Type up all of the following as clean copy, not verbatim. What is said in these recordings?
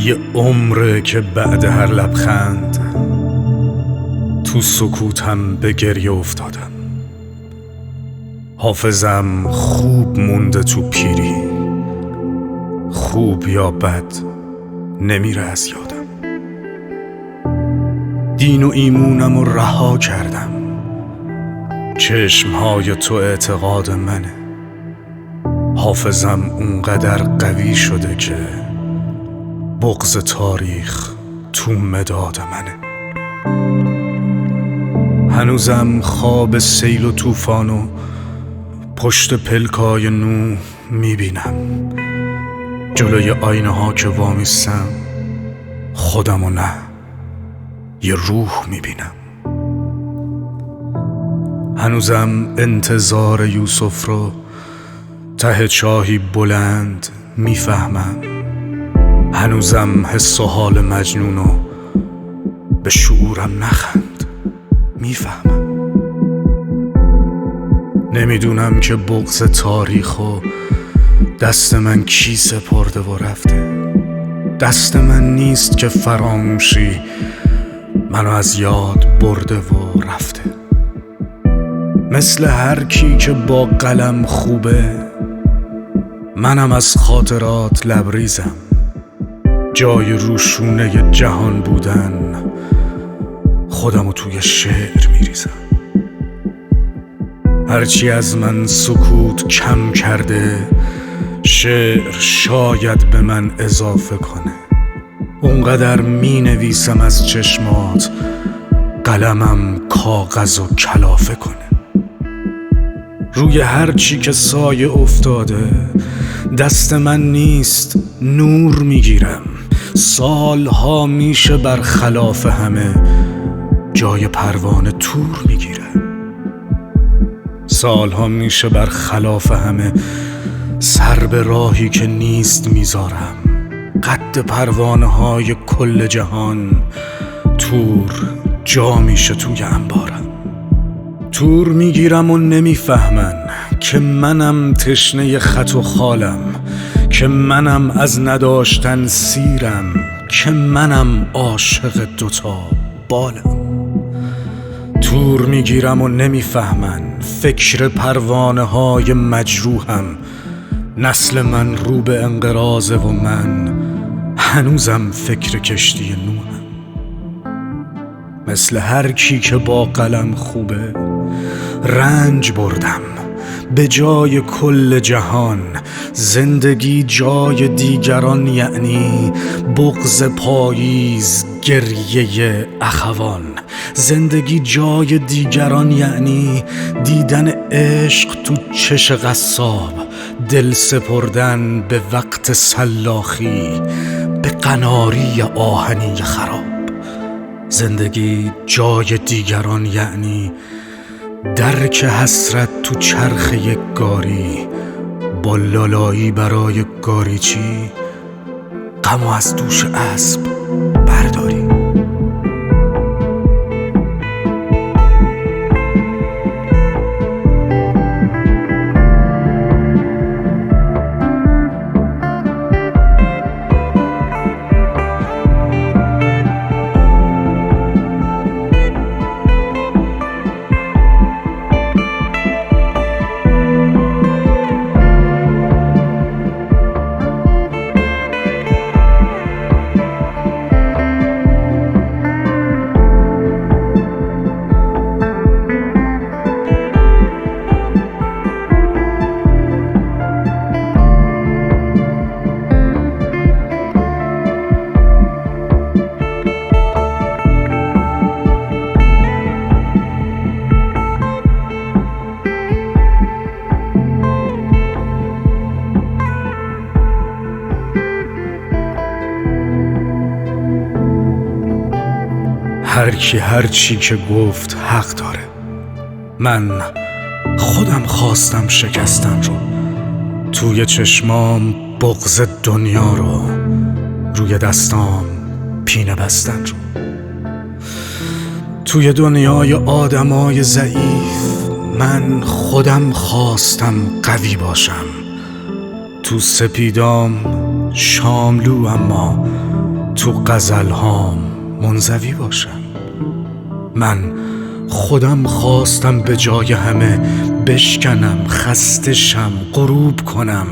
یه عمره که بعد هر لبخند تو سکوتم به گریه افتادم. حافظم خوب مونده تو پیری، خوب یا بد نمیره از یادم. دین و ایمونم رو رها کردم، چشمهای تو اعتقاد منه. حافظم اونقدر قوی شده که بغض تاریخ تو مداد منه. هنوزم خواب سیل و طوفانو پشت پلکای نو میبینم. جلوی آینه ها که وامیستم خودمو نه یه روح میبینم. هنوزم انتظار یوسف رو ته چاهی بلند میفهمم. هنوزم حس و حال مجنونو به شعورم نخند میفهمم. نمیدونم که بغض تاریخو دست من کی سپرده و رفته. دست من نیست که فراموشی منو از یاد برده و رفته. مثل هر کی که با قلم خوبه منم از خاطرات لبریزم. جای روشونه جهان بودن خودمو توی شعر میریزم. هرچی از من سکوت کم کرده شعر شاید به من اضافه کنه. اونقدر می نویسم از چشمات قلمم کاغذ و کلافه کنه. روی هرچی که سایه افتاده دست من نیست نور میگیرم. سالها میشه برخلاف همه جای پروانه تور میگیرم. سالها میشه برخلاف همه سر به راهی که نیست میذارم. قد پروانه های کل جهان تور جا میشه توی انبارم. تور میگیرم و نمیفهمن که منم تشنه خط و خالم، که منم از نداشتن سیرم، که منم عاشق دوتا بالم. تور میگیرم و نمیفهمن فکر پروانه های مجروحم. نسل من رو به انقراضه و من هنوزم فکر کشتی نوحم. مثل هر کی که با قلم خوبه رنج بردم به جای کل جهان. زندگی جای دیگران یعنی بغض پاییز، گریه اخوان. زندگی جای دیگران یعنی دیدن عشق تو چش قصاب، دل سپردن به وقت سلاخی، به قناری آهنی خراب. زندگی جای دیگران یعنی درک حسرت تو چرخ یک گاری، با لالایی برای گاریچی غمو از دوش اسب برداری. هر چی که گفت حق داره. من خودم خواستم شکستن رو، توی چشمام بغض دنیا رو، روی دستام پینه بستن رو. توی دنیای آدمای ضعیف من خودم خواستم قوی باشم. تو سپیدام شاملو اما تو غزلهام منزوی باشم. من خودم خواستم به جای همه بشکنم، خسته شم، غروب کنم.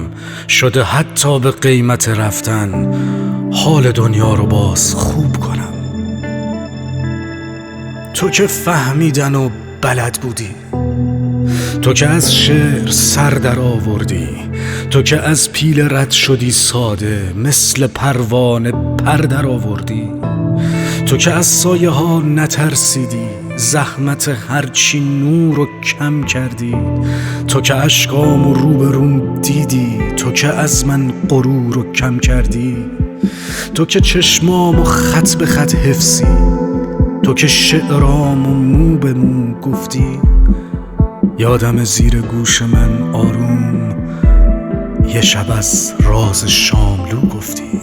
شده حتی به قیمت رفتن حال دنیا رو باز خوب کنم. تو که فهمیدن و بلد بودی، تو که از شعر سر در آوردی، تو که از پیل رد شدی ساده مثل پروانه پر در آوردی، تو که از سایه ها نترسیدی، زحمت هرچی نور رو کم کردی، تو که اشکام و روبروم دیدی، تو که از من غرور رو کم کردی، تو که چشمام و خط به خط حفظی، تو که شعرام و مو به مو گفتی. یادم زیر گوش من آروم یه شب از راز شاملو گفتی.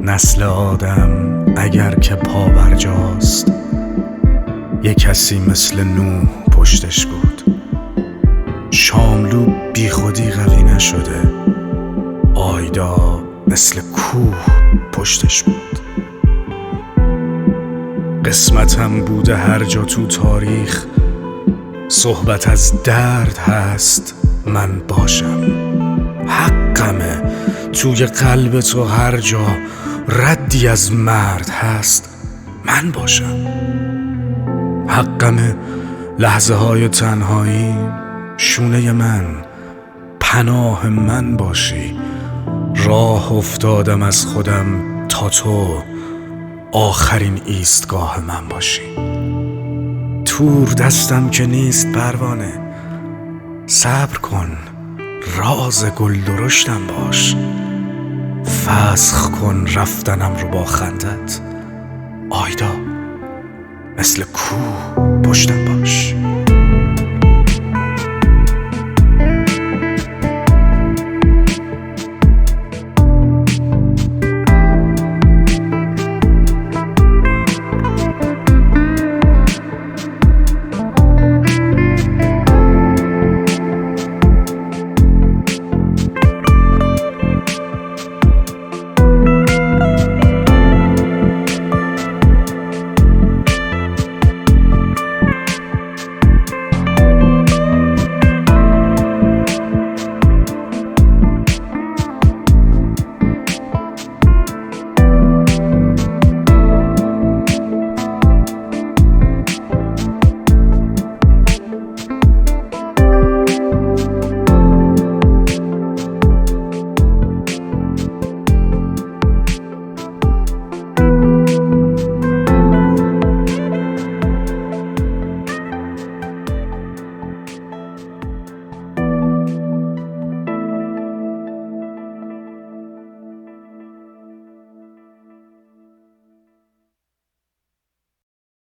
نسل آدم اگر که پا برجاست، یه کسی مثل نوح پشتش بود. شاملو بی خودی قوی نشده، آیدا مثل کوه پشتش بود. قسمتم بوده هر جا تو تاریخ صحبت از درد هست من باشم. حقمه توی قلب تو هر جا ردی از مرد هست من باشم. حقمه لحظه های تنهایی شونه من، پناه من باشی. راه افتادم از خودم تا تو آخرین ایستگاه من باشی. تور دستم که نیست پروانه، صبر کن راز گل درشتم باش. فسخ کن رفتنم رو با خندت، آیدا مثل کوه پشتم باش.